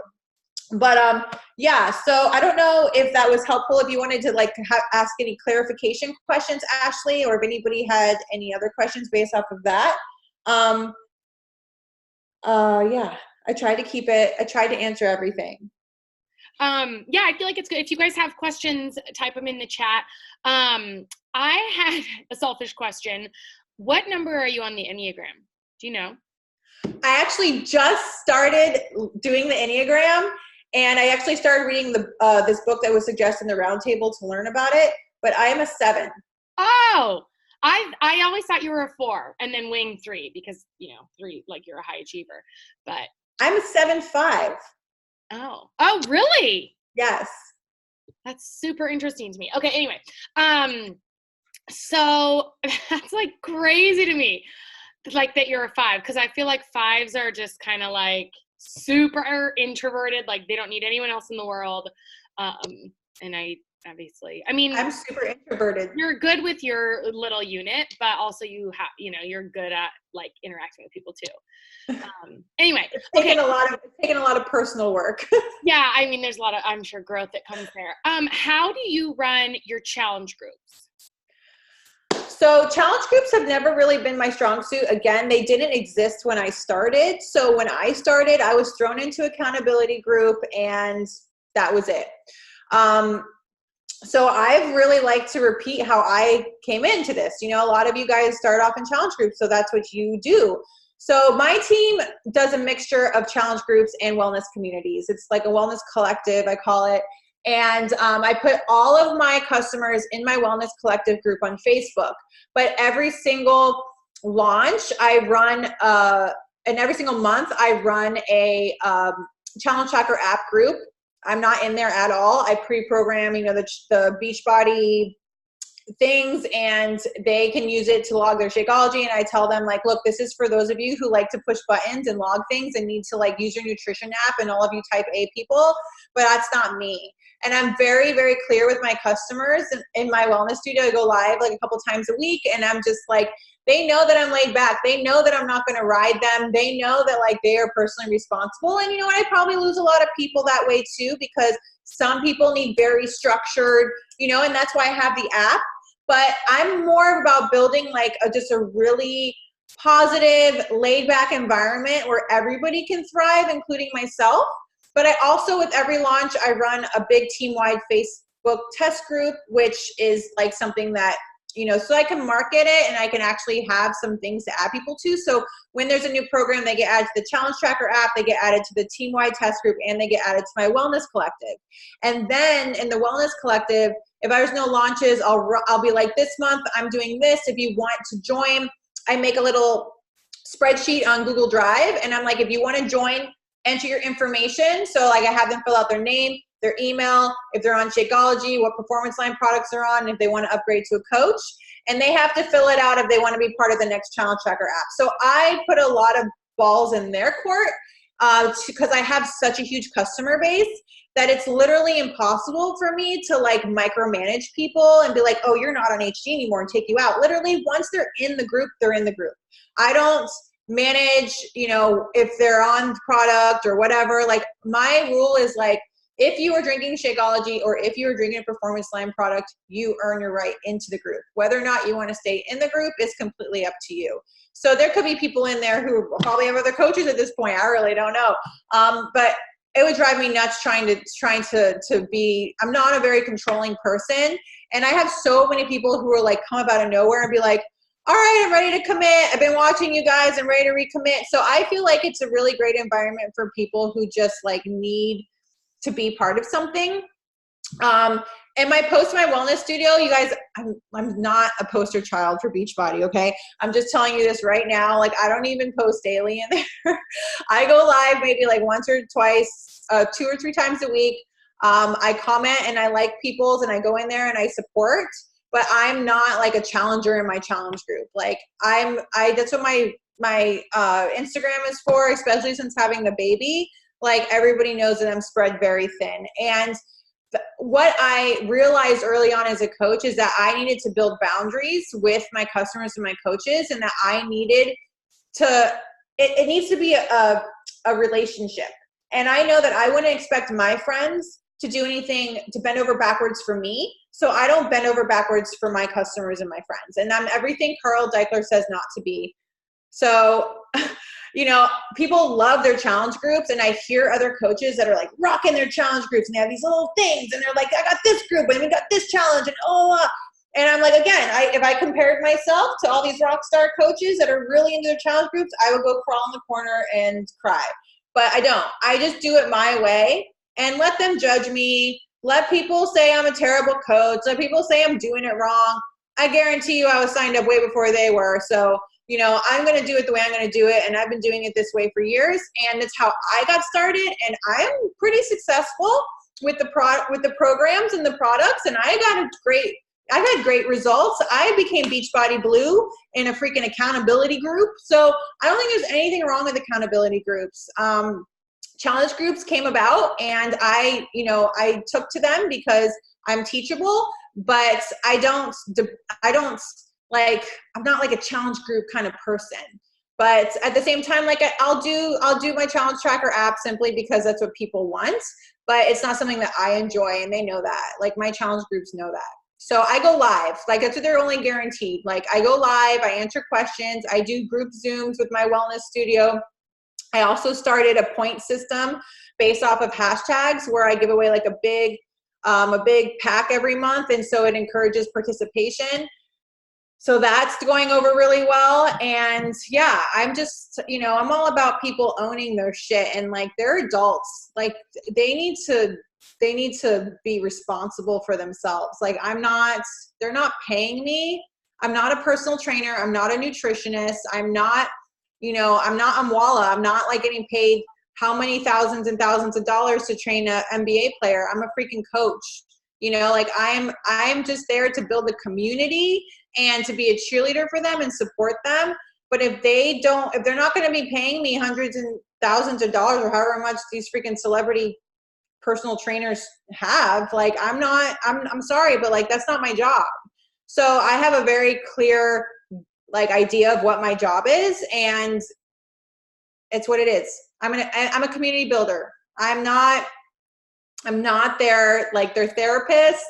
But yeah, so I don't know if that was helpful. If you wanted to like ask any clarification questions, Ashley, or if anybody had any other questions based off of that. Yeah, I tried to answer everything. Yeah, I feel like it's good. If you guys have questions, type them in the chat. I had a selfish question. What number are you on the Enneagram? Do you know? I actually just started doing the Enneagram, and I actually started reading this book that was suggested in the roundtable to learn about it, but I am a 7. Oh, I always thought you were a 4 and then wing 3 because, 3, like you're a high achiever, but. I'm a 7-5. Oh, really? Yes. That's super interesting to me. Okay, anyway. So that's like crazy to me, like that you're a 5, because I feel like 5s are just kind of like super introverted, like they don't need anyone else in the world. And I'm super introverted. You're good with your little unit, but also you're good at like interacting with people too. Anyway, it's taken a lot of personal work. Yeah, I mean, there's a lot of, I'm sure, growth that comes there. How do you run your challenge groups? So challenge groups have never really been my strong suit. Again, they didn't exist when I started. So when I started, I was thrown into accountability group, and that was it. So I've really liked to repeat how I came into this. A lot of you guys start off in challenge groups, so that's what you do. So my team does a mixture of challenge groups and wellness communities. It's like a wellness collective, I call it. And I put all of my customers in my wellness collective group on Facebook. But every single launch I run, and every single month I run a challenge tracker app group. I'm not in there at all. I pre-program, the Beachbody things, and they can use it to log their Shakeology. And I tell them, like, look, this is for those of you who like to push buttons and log things and need to like use your nutrition app, and all of you type A people, but that's not me. And I'm very, very clear with my customers in my wellness studio. I go live like a couple times a week, and I'm just like, they know that I'm laid back. They know that I'm not going to ride them. They know that like they are personally responsible. And you know what? I probably lose a lot of people that way too, because some people need very structured, and that's why I have the app. But I'm more about building like just a really positive, laid back environment where everybody can thrive, including myself. But I also, with every launch, I run a big team-wide Facebook test group, which is like something that, so I can market it and I can actually have some things to add people to. So when there's a new program, they get added to the Challenge Tracker app, they get added to the team-wide test group, and they get added to my Wellness Collective. And then in the Wellness Collective, if there's no launches, I'll be like, this month I'm doing this. If you want to join, I make a little spreadsheet on Google Drive, and I'm like, if you want to join, enter your information. So like I have them fill out their name, their email, if they're on Shakeology, what performance line products they're on, if they want to upgrade to a coach, and they have to fill it out if they want to be part of the next Challenge Tracker app. So I put a lot of balls in their court because I have such a huge customer base that it's literally impossible for me to like micromanage people and be like, oh, you're not on HG anymore, and take you out. Literally, once they're in the group, they're in the group. I don't manage, if they're on product or whatever. Like my rule is like, if you are drinking Shakeology or if you are drinking a Performance Line product, you earn your right into the group. Whether or not you want to stay in the group is completely up to you. So there could be people in there who probably have other coaches at this point. I really don't know. But it would drive me nuts trying to be, I'm not a very controlling person. And I have so many people who are like come up out of nowhere and be like, all right, I'm ready to commit. I've been watching you guys. I'm ready to recommit. So I feel like it's a really great environment for people who just like need to be part of something. And my post to my wellness studio, you guys, I'm not a poster child for Beachbody, okay? I'm just telling you this right now. Like, I don't even post daily in there. I go live maybe like once or twice, 2 or 3 times a week. I comment and I like people's, and I go in there and I support, but I'm not like a challenger in my challenge group. Like that's what my Instagram is for, especially since having the baby. Like everybody knows that I'm spread very thin. And what I realized early on as a coach is that I needed to build boundaries with my customers and my coaches, and that I needed it needs to be a relationship. And I know that I wouldn't expect my friends to do anything to bend over backwards for me. So I don't bend over backwards for my customers and my friends. And I'm everything Carl Deichler says not to be. So, you know, people love their challenge groups, and I hear other coaches that are like rocking their challenge groups, and they have these little things, and they're like, I got this group, and we got this challenge, and and I'm like, again, if I compared myself to all these rock star coaches that are really into their challenge groups, I would go crawl in the corner and cry. But I don't. I just do it my way and let them judge me. Let people say I'm a terrible coach. Let people say I'm doing it wrong. I guarantee you I was signed up way before they were. So, you know, I'm going to do it the way I'm going to do it. And I've been doing it this way for years. And it's how I got started. And I'm pretty successful with the programs and the products. And I've had great results. I became Beachbody Blue in a freaking accountability group. So I don't think there's anything wrong with accountability groups. Challenge groups came about, and I took to them because I'm teachable, but I'm not like a challenge group kind of person. But at the same time, like I'll do my challenge tracker app simply because that's what people want, but it's not something that I enjoy, and they know that. Like my challenge groups know that. So I go live. Like that's what they're only guaranteed. Like I go live, I answer questions, I do group Zooms with my wellness studio. I also started a point system based off of hashtags where I give away like a big pack every month. And so it encourages participation. So that's going over really well. And yeah, I'm just, I'm all about people owning their shit, and like they're adults. Like they need to be responsible for themselves. Like they're not paying me. I'm not a personal trainer. I'm not a nutritionist. I'm not Amwala. I'm not like getting paid how many thousands and thousands of dollars to train an NBA player. I'm a freaking coach. Like I'm just there to build a community and to be a cheerleader for them and support them. But if they're not going to be paying me hundreds and thousands of dollars or however much these freaking celebrity personal trainers have, like I'm sorry, but like that's not my job. So I have a very clear like idea of what my job is, and it's what it is. I'm a community builder. I'm not their therapist.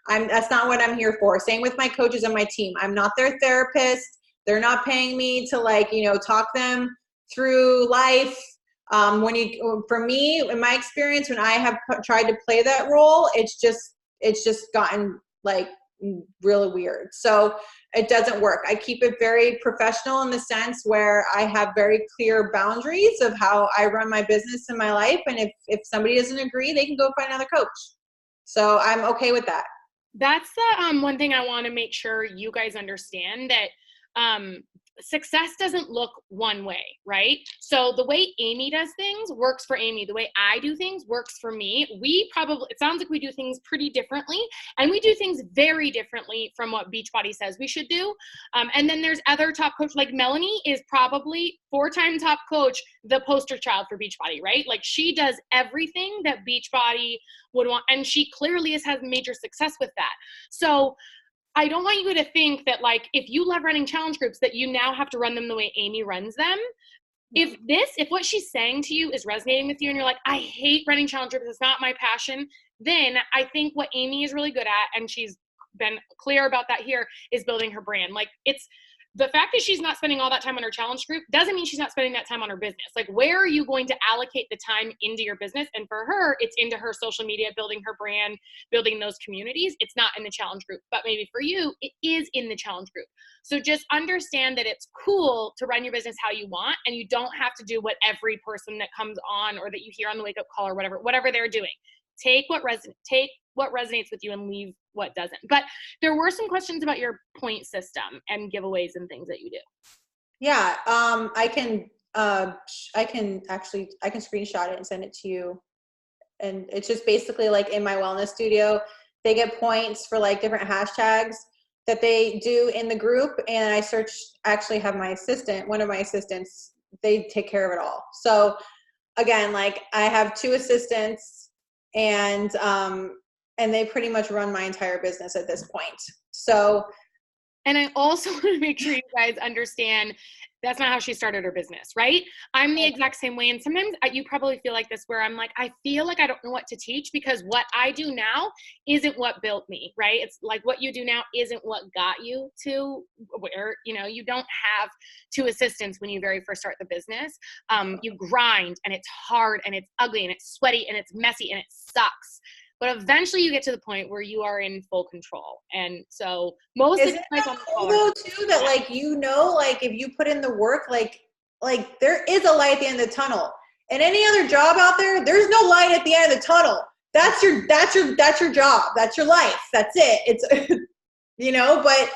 That's not what I'm here for. Same with my coaches and my team. I'm not their therapist. They're not paying me to talk them through life. For me, in my experience, when I have tried to play that role, it's just gotten like really weird. So it doesn't work. I keep it very professional in the sense where I have very clear boundaries of how I run my business and my life. And if somebody doesn't agree, they can go find another coach. So I'm okay with that. That's the one thing I want to make sure you guys understand, that success doesn't look one way, right? So the way Amy does things works for Amy. The way I do things works for me. It sounds like we do things pretty differently, and we do things very differently from what Beachbody says we should do. And then there's other top coach, like Melanie is probably 4-time top coach, the poster child for Beachbody, right? Like she does everything that Beachbody would want, and she clearly has had major success with that. So I don't want you to think that like, if you love running challenge groups, that you now have to run them the way Amy runs them. If what she's saying to you is resonating with you and you're like, I hate running challenge groups, it's not my passion, then I think what Amy is really good at, and she's been clear about that here, is building her brand. Like it's the fact that she's not spending all that time on her challenge group doesn't mean she's not spending that time on her business. Like, where are you going to allocate the time into your business? And for her, it's into her social media, building her brand, building those communities. It's not in the challenge group, but maybe for you, it is in the challenge group. So just understand that it's cool to run your business how you want, and you don't have to do what every person that comes on or that you hear on the wake up call or whatever they're doing. Take what resonates with you and leave what doesn't. But there were some questions about your point system and giveaways and things that you do. Yeah, I can screenshot it and send it to you. And it's just basically like in my wellness studio, they get points for like different hashtags that they do in the group. And I actually have one of my assistants, they take care of it all. So again, like I have 2 assistants, and they pretty much run my entire business at this point. So, and I also want to make sure you guys understand, That's not how she started her business, right? I'm the exact same way. And sometimes you probably feel like this where I'm like, I feel like I don't know what to teach because what I do now isn't what built me, right? It's like what you do now isn't what got you to where, you don't have two assistants when you very first start the business. You grind and it's hard and it's ugly and it's sweaty and it's messy and it sucks. But eventually you get to the point where you are in full control. And so most Isn't that cool though too, that like, like if you put in the work, like there is a light at the end of the tunnel. And any other job out there, there's no light at the end of the tunnel. That's your job. That's your life. That's it. It's, but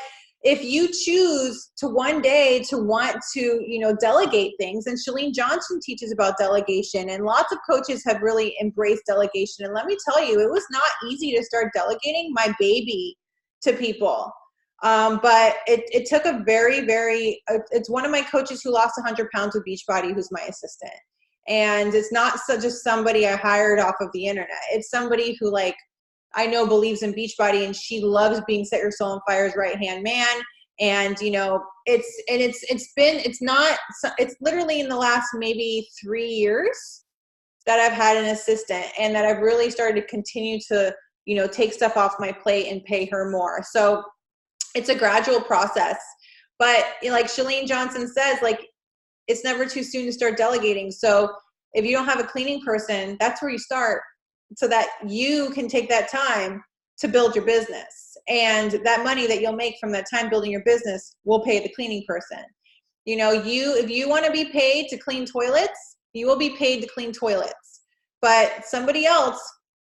if you choose to one day to want to, delegate things, and Chalene Johnson teaches about delegation, and lots of coaches have really embraced delegation. And let me tell you, it was not easy to start delegating my baby to people. But it took a very, it's one of my coaches who lost 100 pounds with Beachbody, who's my assistant. And it's not just somebody I hired off of the internet. It's somebody who I know believes in Beachbody, and she loves being Set Your Soul on Fire's right-hand man. And, it's literally in the last maybe 3 years that I've had an assistant, and that I've really started to continue to, take stuff off my plate and pay her more. So it's a gradual process, but like Chalene Johnson says, it's never too soon to start delegating. So if you don't have a cleaning person, that's where you start, so that you can take that time to build your business. And that money that you'll make from that time building your business will pay the cleaning person. If you want to be paid to clean toilets, you will be paid to clean toilets. But somebody else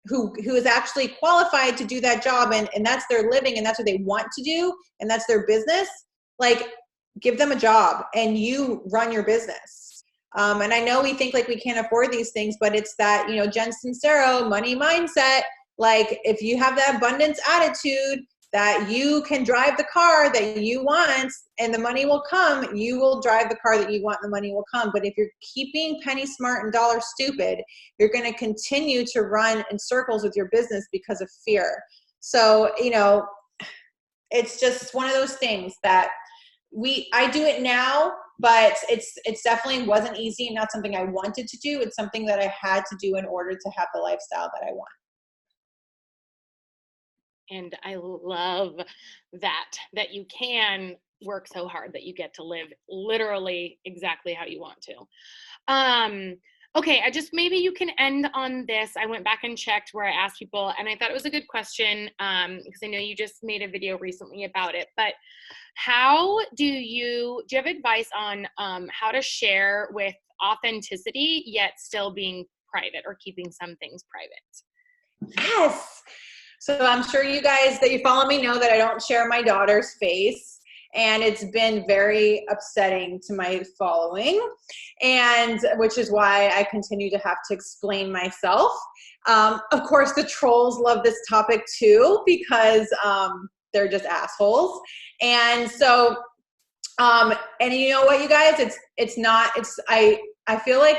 who is actually qualified to do that job, and that's their living, and that's what they want to do, and that's their business, give them a job and you run your business. And I know we think we can't afford these things, but it's that, Jen Sincero money mindset. If you have that abundance attitude, that you can drive the car that you want and the money will come, you will drive the car that you want and the money will come. But if you're keeping penny smart and dollar stupid, you're going to continue to run in circles with your business because of fear. So, it's just one of those things that I do it now, but it's definitely wasn't easy and not something I wanted to do. It's something that I had to do in order to have the lifestyle that I want. And I love that you can work so hard that you get to live literally exactly how you want to. Okay, maybe you can end on this. I went back and checked where I asked people, and I thought it was a good question, because I know you just made a video recently about it. But do you have advice on how to share with authenticity yet still being private, or keeping some things private? Yes. So I'm sure you guys that you follow me know that I don't share my daughter's face. And it's been very upsetting to my following, and which is why I continue to have to explain myself. Of course, the trolls love this topic too, because they're just assholes. And so, and you know what, you guys, I feel like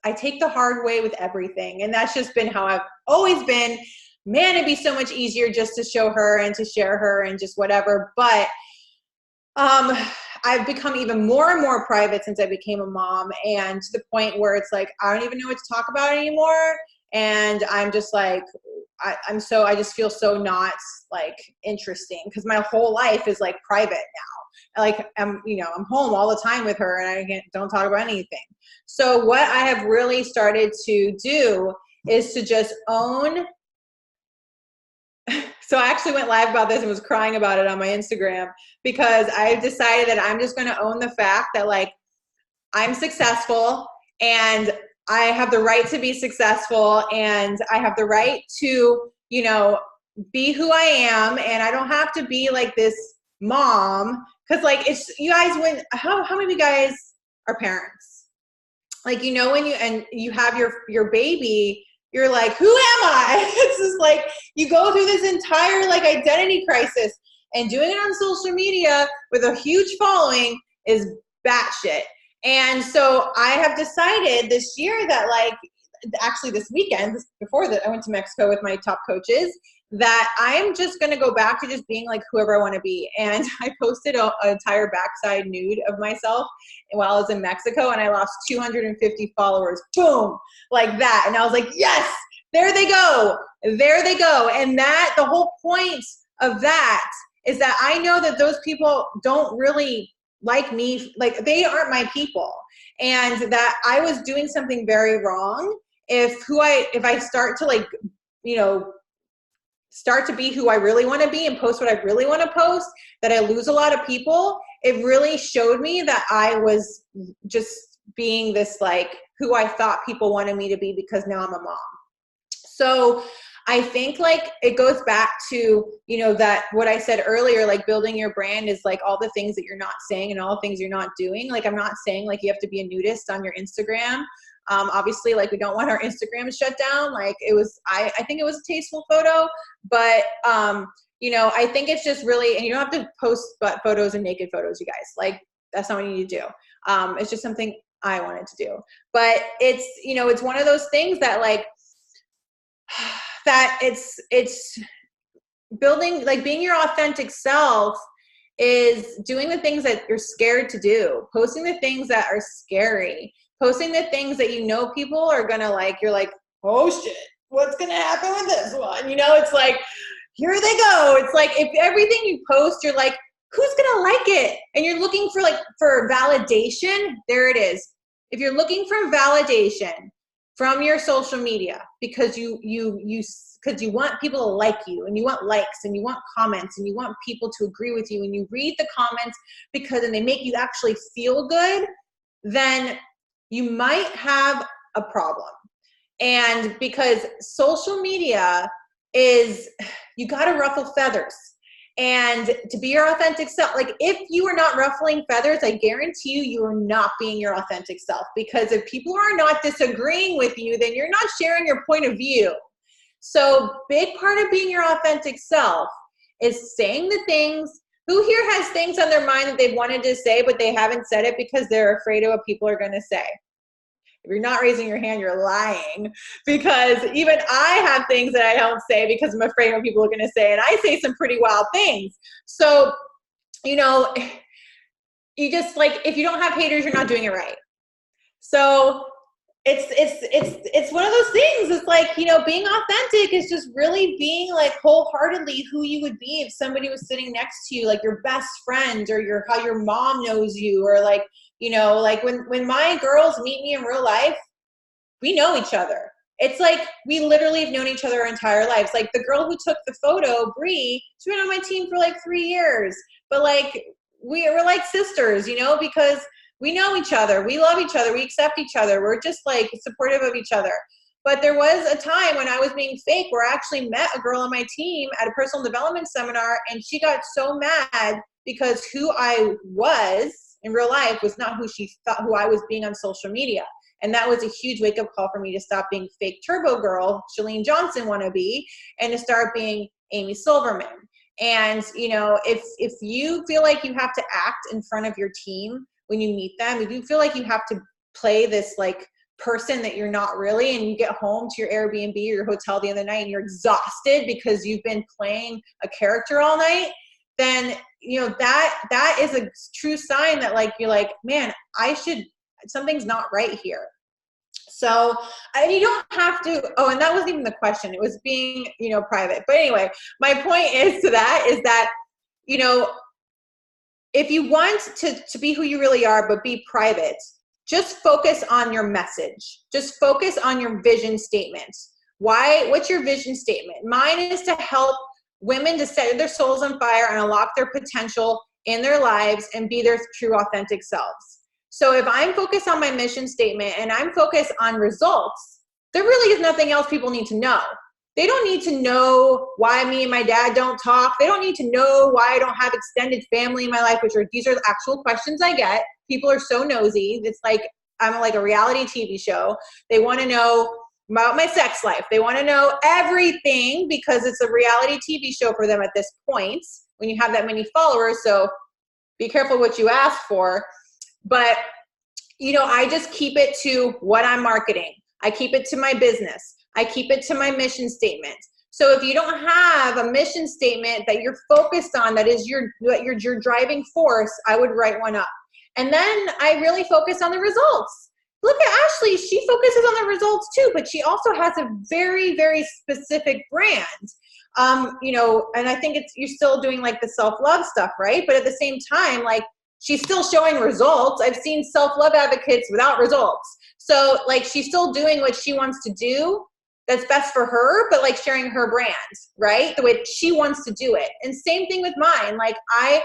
I take the hard way with everything. And that's just been how I've always been. Man, it'd be so much easier just to show her and to share her and just whatever. But I've become even more and more private since I became a mom, and to the point where it's I don't even know what to talk about anymore. And I'm just I just feel so not interesting, because my whole life is private now. I'm home all the time with her, and I don't talk about anything. So what I have really started to do is to just own. So I actually went live about this and was crying about it on my Instagram, because I decided that I'm just going to own the fact that I'm successful, and I have the right to be successful, and I have the right to, be who I am, and I don't have to be this mom. Because it's, you guys, how many of you guys are parents? When you have your baby, you're who am I? It's just you go through this entire identity crisis, and doing it on social media with a huge following is batshit. And so I have decided this year that actually this weekend, before that, I went to Mexico with my top coaches, that I am just going to go back to just being like whoever I want to be. And I posted an entire backside nude of myself while I was in Mexico, and I lost 250 followers. Boom, like that. And I was like, yes, there they go. There they go. And that the whole point of that is that I know that those people don't really like me. Like, they aren't my people. And that I was doing something very wrong if I start to, like, you know, start to be who I really want to be and post what I really want to post, that I lose a lot of people. It really showed me that I was just being this, like, who I thought people wanted me to be, because now I'm a mom. So I think, like, it goes back to, you know, that what I said earlier, like, building your brand is like all the things that you're not saying and all the things you're not doing. Like, I'm not saying like you have to be a nudist on your Instagram. Obviously, like, we don't want our Instagram shut down. Like, it was, I think it was a tasteful photo, but, you know, I think it's just really, and you don't have to post butt photos and naked photos, you guys. Like, that's not what you need to do. It's just something I wanted to do. But it's, you know, it's one of those things that, like, that it's building, like, being your authentic self is doing the things that you're scared to do, posting the things that are scary, posting the things that you know people are gonna like. You're like, oh shit, what's gonna happen with this one? You know, it's like, here they go. It's like, if everything you post, you're like, who's gonna like it? And you're looking for, like, for validation. There it is. If you're looking for validation from your social media because you want people to like you, and you want likes, and you want comments, and you want people to agree with you, and you read the comments because then they make you actually feel good, then you might have a problem. And because social media is, you got to ruffle feathers. And to be your authentic self, like, if you are not ruffling feathers, I guarantee you, you are not being your authentic self. Because if people are not disagreeing with you, then you're not sharing your point of view. So big part of being your authentic self is saying the things. Who here has things on their mind that they've wanted to say, but they haven't said it because they're afraid of what people are going to say? If you're not raising your hand, you're lying, because even I have things that I don't say because I'm afraid of what people are going to say. And I say some pretty wild things. So, you know, you just, like, if you don't have haters, you're not doing it right. So it's one of those things. It's like, you know, being authentic is just really being, like, wholeheartedly who you would be if somebody was sitting next to you, like your best friend, or how your mom knows you, or, like, you know, like, when my girls meet me in real life, we know each other. It's like we literally have known each other our entire lives. Like, the girl who took the photo, Bree, she's been on my team for like 3 years, but, like, we're like sisters, you know, because we know each other, we love each other, we accept each other, we're just, like, supportive of each other. But there was a time when I was being fake, where I actually met a girl on my team at a personal development seminar, and she got so mad because who I was in real life was not who she thought who I was being on social media. And that was a huge wake-up call for me to stop being fake turbo girl, Chalene Johnson wannabe, and to start being Amy Silverman. And, you know, if you feel like you have to act in front of your team when you meet them, if you feel like you have to play this, like, person that you're not really, and you get home to your Airbnb or your hotel the other night and you're exhausted because you've been playing a character all night, then, you know, that is a true sign that, like, you're like, man, something's not right here. So, and you don't have to, and that wasn't even the question. It was being, you know, private. But anyway, my point is that, you know, if you want to be who you really are, but be private, just focus on your message. Just focus on your vision statement. What's your vision statement? Mine is to help women to set their souls on fire and unlock their potential in their lives and be their true authentic selves. So if I'm focused on my mission statement and I'm focused on results, there really is nothing else people need to know. They don't need to know why me and my dad don't talk. They don't need to know why I don't have extended family in my life, these are the actual questions I get. People are so nosy. It's like I'm like a reality TV show. They want to know about my sex life. They want to know everything because it's a reality TV show for them at this point when you have that many followers. So be careful what you ask for. But, you know, I just keep it to what I'm marketing. I keep it to my business. I keep it to my mission statement. So if you don't have a mission statement that you're focused on, that is your driving force, I would write one up. And then I really focus on the results. Look at Ashley, she focuses on the results too, but she also has a very, very specific brand. You know, and I think you're still doing like the self-love stuff, right? But at the same time, like, she's still showing results. I've seen self-love advocates without results. So like, she's still doing what she wants to do that's best for her, but like sharing her brand, right? The way she wants to do it. And same thing with mine. Like, I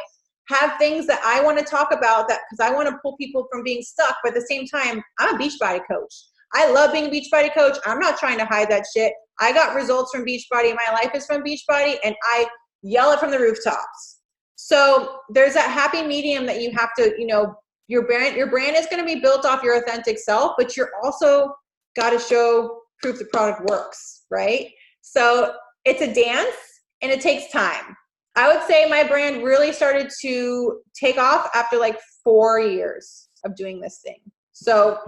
have things that I want to talk about, that because I want to pull people from being stuck, but at the same time, I'm a Beachbody coach. I love being a Beachbody coach. I'm not trying to hide that shit. I got results from Beachbody. My life is from Beachbody, and I yell it from the rooftops. So there's that happy medium that you have to, you know, your brand is going to be built off your authentic self, but you're also got to show proof the product works, right? So it's a dance and it takes time. I would say my brand really started to take off after like 4 years of doing this thing. So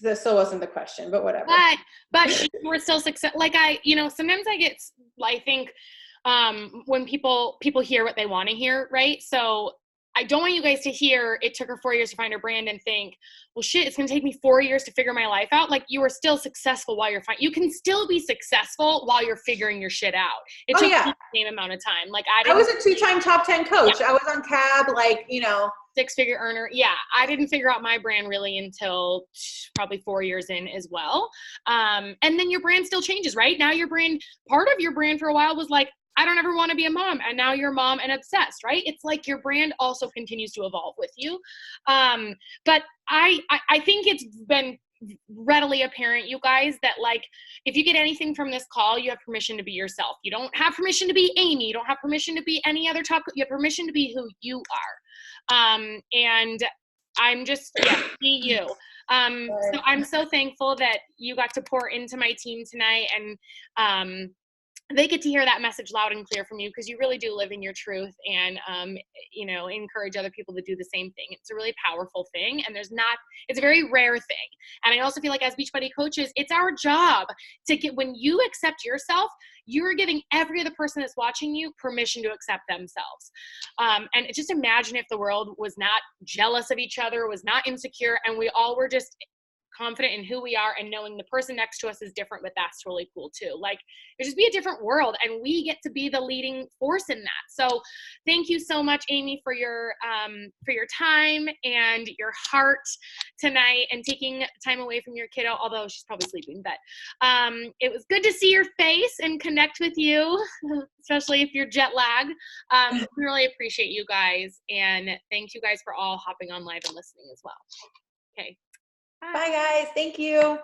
this still wasn't the question, but whatever. But we're still success. Like, you know, sometimes I think when people hear what they want to hear, right? So I don't want you guys to hear it took her 4 years to find her brand and think, well, shit, it's going to take me 4 years to figure my life out. Like, you are still successful while you're you can still be successful while you're figuring your shit out. It took the same amount of time. Like, I was a 2-time top 10 coach. Yeah. I was on CAB, like, you know, 6-figure earner. Yeah. I didn't figure out my brand really until probably 4 years in as well. And then your brand still changes, right? Now part of your brand for a while was like, I don't ever want to be a mom. And now you're mom and obsessed, right? It's like your brand also continues to evolve with you. But I think it's been readily apparent, you guys, that like, if you get anything from this call, you have permission to be yourself. You don't have permission to be Amy. You don't have permission to be any other top. You have permission to be who you are. And I'm just, be you. So I'm so thankful that you got to pour into my team tonight, and they get to hear that message loud and clear from you, because you really do live in your truth, and, you know, encourage other people to do the same thing. It's a really powerful thing, and it's a very rare thing. And I also feel like as Beachbody coaches, it's our job when you accept yourself, you're giving every other person that's watching you permission to accept themselves. And just imagine if the world was not jealous of each other, was not insecure, and we all were just confident in who we are, and knowing the person next to us is different, but that's really cool too. Like, it'd just be a different world, and we get to be the leading force in that. So thank you so much, Amy, for your time and your heart tonight, and taking time away from your kiddo, although she's probably sleeping. But it was good to see your face and connect with you, especially if you're jet lagged. We really appreciate you guys, and thank you guys for all hopping on live and listening as well. Okay. Bye, guys. Thank you.